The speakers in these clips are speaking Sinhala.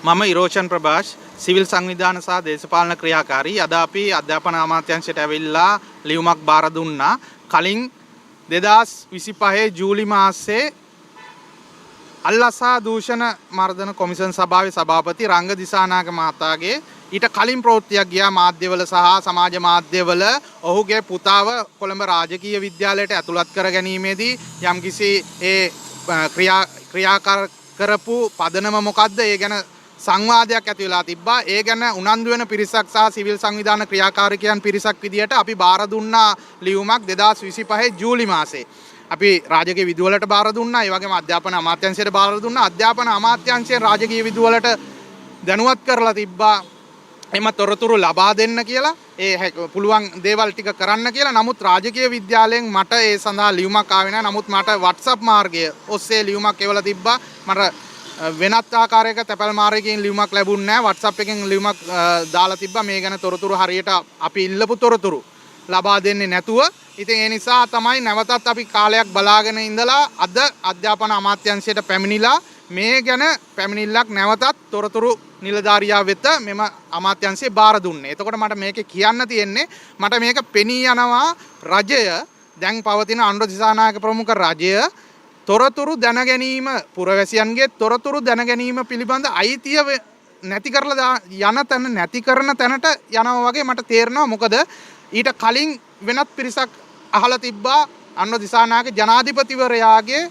මම ඉරෝෂන් ප්‍රභාෂ් සිවිල් සංවිධාන සහ දේශපාලන ක්‍රියාකාරී. අද අපි අධ්‍යාපන අමාත්‍යාංශයට ඇවිල්ලා ලියුමක් බාර දුන්නා. කලින් 2025 ජූලි මාසයේ අල්ලසා දූෂණ මර්දන කොමිෂන් සභාවේ සභාපති රංග දිසානායක මහතාගේ ඊට කලින් ප්‍රවෘත්තියක් ගියා මාධ්‍යවල සහ සමාජ මාධ්‍යවල ඔහුගේ පුතාව කොළඹ රාජකීය විද්‍යාලයට ඇතුළත් කර ගැනීමේදී යම්කිසි ක්‍රියාකාර කරපු පදනම මොකද්ද ඒ ගැන සංවාදයක් ඇති වෙලා තිබ්බා. ඒ ගැන උනන්දු වෙන පිරිසක් සහ සිවිල් සංවිධාන ක්‍රියාකාරිකයන් පිරිසක් විදියට අපි බාර දුන්නා ලියුමක් 2025 ජූලි මාසයේ. අපි රාජකීය විදුවලට බාර දුන්නා. ඒ වගේම අධ්‍යාපන අමාත්‍යාංශයට බාර දුන්නා. අධ්‍යාපන අමාත්‍යාංශයෙන් රාජකීය විදුවලට දැනුවත් කරලා තිබ්බා එම තොරතුරු ලබා දෙන්න කියලා. පුළුවන් දේවල් ටික කරන්න කියලා. නමුත් රාජකීය විද්‍යාලයෙන් මට ඒ සඳහා ලියුමක් ආවේ නැහැ. නමුත් මට WhatsApp මාර්ගය ඔස්සේ ලියුමක් එවලා තිබ්බා. මට වෙනත් ආකාරයක තැපැල් මාර්ගයකින් ලියුමක් ලැබුණ නැහැ. WhatsApp එකෙන් ලියුමක් දාලා තිබ්බා. මේ ගැන තොරතුරු හරියට අපි ඉල්ලපු තොරතුරු ලබා දෙන්නේ නැතුව. ඉතින් ඒ නිසා තමයි නැවතත් අපි කාලයක් බලාගෙන ඉඳලා අද අධ්‍යාපන අමාත්‍යාංශයට පැමිණිලා මේ ගැන පැමිණිල්ලක් නැවතත් තොරතුරු නිලධාරියා වෙත මෙම අමාත්‍යාංශය බාර දුන්නේ. එතකොට මට මේකේ කියන්න තියෙන්නේ මට මේක පෙනී යනවා රජය දැන් පවතින අනුර දිසානායක ප්‍රමුඛ රජය තොරතුරු දැන ගැනීම පුරවැසියන්ගේ තොරතුරු දැන ගැනීම පිළිබඳ අයිතිය නැති කරලා යන තැන නැති කරන තැනට යනවා වගේ මට තේරෙනවා. මොකද ඊට කලින් වෙනත් පිරිසක් අහලා තිබ්බා අනුර දිසානායක ජනාධිපතිවරයාගේ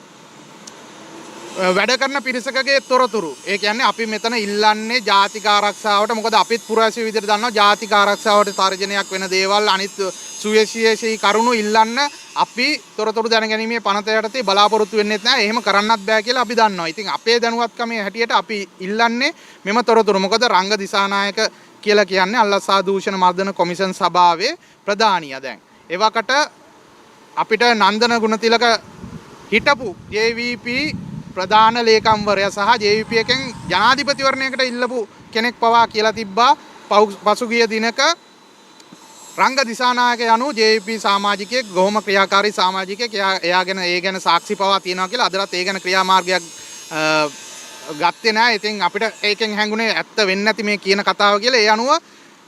වැඩ කරන පිරිසකගේ තොරතුරු. ඒ කියන්නේ අපි මෙතන ඉල්ලන්නේ ජාතික ආරක්ෂාවට. මොකද අපිත් පුරවැසියෝ විදිහට දන්නවා ජාතික ආරක්ෂාවට තර්ජනයක් වෙන දේවල් අනිත් සුවිශේෂී කරුණු ඉල්ලන්න අපි තොරතුරු දැනගැනීමේ පනත යටතේ බලාපොරොත්තු වෙන්නෙත් නැහැ. එහෙම කරන්නත් බෑ කියලා අපි දන්නවා. ඉතින් අපේ දැනුවත්කමේ හැටියට අපි ඉල්ලන්නේ මෙම තොරතුරු. මොකද රංග දිසානායක කියලා කියන්නේ අල්ලසා දූෂණ මර්දන කොමිෂන් සභාවේ ප්‍රධානියා දැන්. එවකට අපිට නන්දන ගුණතිලක හිටපු JVP ප්‍රධාන ලේකම්වරයා සහ JVP එකෙන් ජනාධිපතිවරණයකට ඉල්ලපු කෙනෙක් පවා කියලා තිබ්බා පසුගිය දිනක රංග දිසානායක යනු JVP සමාජිකයෙක් ගොහොම ක්‍රියාකාරී සමාජිකයෙක්. එයා ගැන ඒ ගැන සාක්ෂි පවා තියෙනවා කියලා අදටත් ඒ ගැන ක්‍රියාමාර්ගයක් ගත්තේ නැහැ. ඉතින් අපිට ඒකෙන් හැංගුනේ ඇත්ත වෙන්නේ නැති මේ කියන කතාව කියලා. ඒ අනුව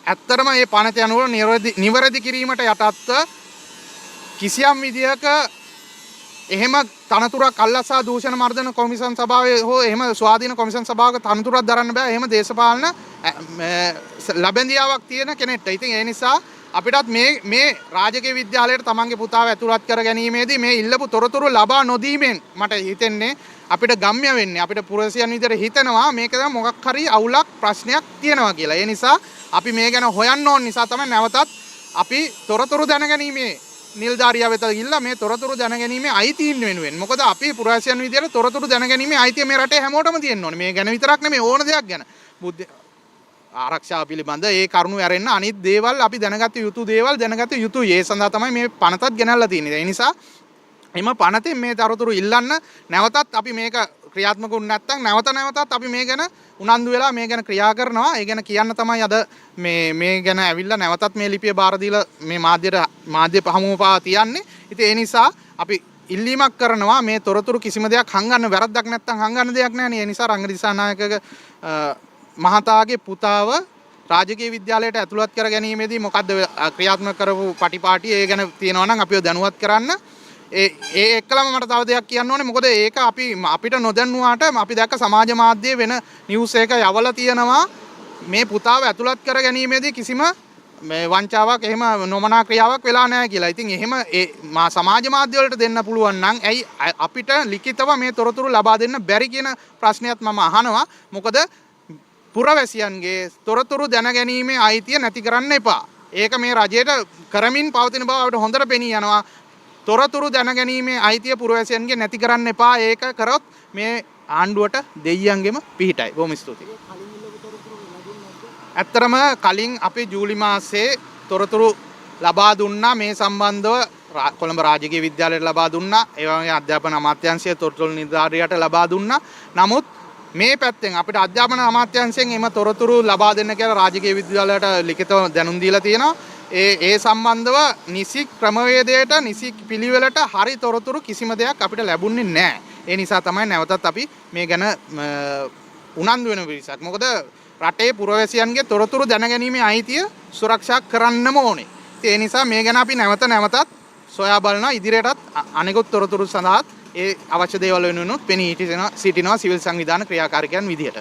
ඇත්තටම මේ පනත යනුව නිවැරදි කිරීමට යටත්ව කිසියම් විදියක එහෙම තනතුරක් අල්ලසා දූෂණ මර්දන කොමිෂන් සභාවේ හෝ එහෙම ස්වාධීන කොමිෂන් සභාවක තනතුරක් දරන්න බෑ. එහෙම දේශපාලන ලැබෙන්දියාවක් තියෙන කෙනෙක්ට. ඉතින් ඒ නිසා අපිටත් මේ රාජකීය විද්‍යාලයට තමන්ගේ පුතාව ඇතුළත් කර ගැනීමේදී මේ ඉල්ලපු තොරතුරු ලබා නොදීමෙන් මට හිතෙන්නේ අපිට ගම්ම්‍ය වෙන්නේ අපිට පුරවැසියන් විදිහට හිතනවා මේක තමයි මොකක් හරි අවුලක් ප්‍රශ්නයක් තියෙනවා කියලා. ඒ නිසා අපි මේ ගැන හොයන්න ඕන නිසා තමයි නැවතත් අපි තොරතුරු දැනගැනීමේ නිලධාරියා වෙත ගිහිල්ලා මේ තොරතුරු දැනගැනීමේ අයිතීන් වෙනුවෙන්. මොකද අපි පුරවැසියන් විදිහට තොරතුරු දැනගැනීමේ අයිතිය මේ රටේ හැමෝටම තියෙන්න ඕනේ. මේ ගැන විතරක් නෙමෙයි ඕන දෙයක් ගැන. බුද්ධ ආරක්ෂාව පිළිබඳ ඒ කරුණු ඇරෙන්න අනිත් දේවල් අපි දැනගත යුතු දේවල් දැනගත යුතුයි. ඒ සඳහා තමයි මේ පනතත් ගෙනල්ලා තියෙන්නේ. ඒ නිසා එම පනතෙන් මේ තොරතුරු ඉල්ලන්න නැවතත් අපි මේක ක්‍රියාත්මක වුනේ නැත්නම් නැවතත් අපි මේ ගැන උනන්දු වෙලා මේ ගැන ක්‍රියා කරනවා. ඒ ගැන කියන්න තමයි අද මේ ගැන ඇවිල්ලා නැවතත් මේ ලිපිය බාර දීලා මේ මාධ්‍ය පහමුව පවා තියන්නේ. ඉතින් ඒ නිසා අපි ඉල්ලීමක් කරනවා මේ තොරතුරු කිසිම දෙයක් හංගන්න වැරද්දක් නැත්නම් හංගන්න දෙයක් නැහැ නේ. ඒ නිසා රංග දිසානායකගේ මහතාගේ පුතාව රාජකීය විද්‍යාලයට ඇතුළත් කර ගැනීමේදී මොකද්ද ක්‍රියාත්මක කරපු පටිපාටි ඒ ගැන තියෙනවා නම් අපිව දැනුවත් කරන්න. ඒ එක්කලම මට තව දෙයක් කියන්න ඕනේ. මොකද ඒක අපිට නොදන්නුවාට අපි දැක්ක සමාජ මාධ්‍යයේ වෙන නිවුස් එක යවලා තියෙනවා මේ පුතාව ඇතුළත් කර ගැනීමේදී කිසිම මේ වංචාවක් එහෙම නොමනා ක්‍රියාවක් වෙලා නැහැ කියලා. ඉතින් එහෙම සමාජ මාධ්‍ය වලට දෙන්න පුළුවන් නම් ඇයි අපිට ලිඛිතව මේ තොරතුරු ලබා දෙන්න බැරි කියන ප්‍රශ්නයත් මම අහනවා. මොකද පුරවැසියන්ගේ තොරතුරු දැනගැනීමේ අයිතිය නැති කරන්න එපා. ඒක මේ රජයට කරමින් පවතින බව අපිට හොඳට පෙනී යනවා. තොරතුරු දැනගැනීමේ අයිතිය පුරවැසියන්ගේ නැති කරන්න එපා. ඒක කරොත් මේ ආණ්ඩුවට දෙයියන්ගෙම පිහිටයි. බොහොම ස්තුතියි. ඇත්තරම කලින් අපි ජූලි මාසයේ තොරතුරු ලබා දුන්නා මේ සම්බන්ධව කොළඹ රාජකීය විද්‍යාලයට ලබා දුන්නා. ඒ වගේම අධ්‍යාපන අමාත්‍යාංශයේ තොරතුරු නිලධාරියට ලබා දුන්නා. නමුත් මේ පැත්තෙන් අපිට අධ්‍යාපන අමාත්‍යාංශයෙන් එම තොරතුරු ලබා දෙන්න කියලා රාජකීය විද්‍යාලයට ලිඛිතව දැනුම් දීලා තියෙනවා. ඒ සම්බන්ධව නිසි ක්‍රමවේදයට නිසි පිළිවෙලට හරි තොරතුරු කිසිම දෙයක් අපිට ලැබුණේ නැහැ. ඒ නිසා තමයි නැවතත් අපි මේ ගැන උනන්දු වෙන පිරිසක්. මොකද රටේ පුරවැසියන්ගේ තොරතුරු දැනගැනීමේ අයිතිය සුරක්ෂා කරන්නම ඕනේ. ඒ නිසා මේ ගැන අපි නැවතත් සොයා බලනවා. ඉදිරියටත් අනෙකුත් තොරතුරු සඳහා ඒ අවශ්‍ය දේවල් වෙනුවෙනුත් පෙනී සිටිනවා සිවිල් සංවිධාන ක්‍රියාකාරිකයන් විදිහට.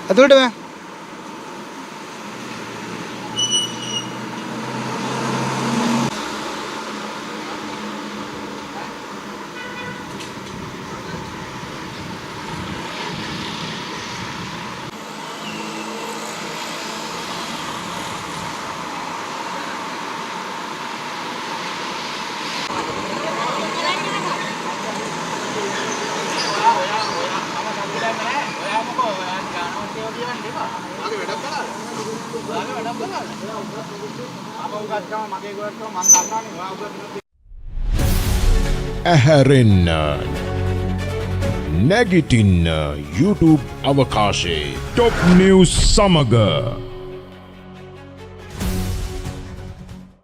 ඇතුළට බෑ. ඇහැරෙන්න නැගිටින්න YouTube අවකාශයේ ටොප් නිවුස් සමග